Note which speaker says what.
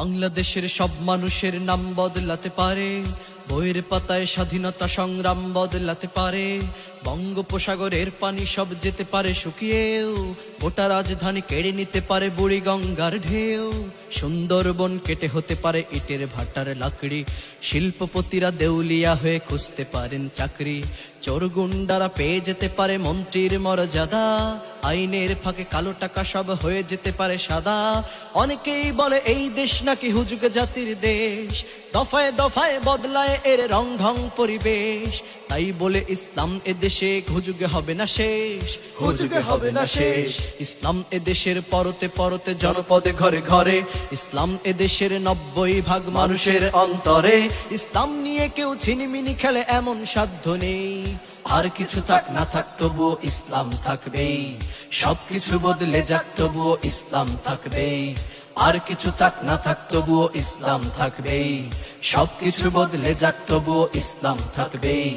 Speaker 1: বাংলাদেশের সব মানুষের নাম বদলাতে পারে, বইয়ের পাতায় স্বাধীনতা সংগ্রাম বদলাতে পারে। বঙ্গোপসাগরের পানি সব যেতে পারে শুকিয়েও, গোটা রাজধানী কেড়ে নিতে পারে বুড়ি গঙ্গার ঢেউ। সুন্দরবন কেটে হতে পারে ইটের ভাটার লাকড়ি, শিল্পপতিরা দেউলিয়া হয়ে খুঁজতে পারেন চাকরি। চোর গুন্ডারা পেয়ে যেতে পারে মন্ত্রীর মর্যাদা, আইনের ফাঁকে কালো টাকা সব হয়ে যেতে পারে সাদা। অনেকেই বলে এই দেশ নাকি হুজুগ জাতির দেশ, দফায় দফায় বদলায় এর রং ঢং পরিবেশ। তাই বলে ইসলাম এদেশে হুজুগে হবে না শেষ, হুজুগে হবে না শেষ। ইসলাম এদেশের পরতে পরতে জনপদে ঘরে ঘরে, ইসলাম এদেশের 90% মানুষের অন্তরে। ইসলাম নিয়ে কেউ ছিনিমিনি খেলে এমন সাধ্য নেই, আর কিছু থাক না থাক তবুও ইসলাম থাকবেই। সবকিছু বদলে যাক তবুও ইসলাম থাকবেই, আর কিছু থাক না থাক তবুও ইসলাম থাকবেই। সবকিছু বদলে যাক তবুও ইসলাম থাকবেই।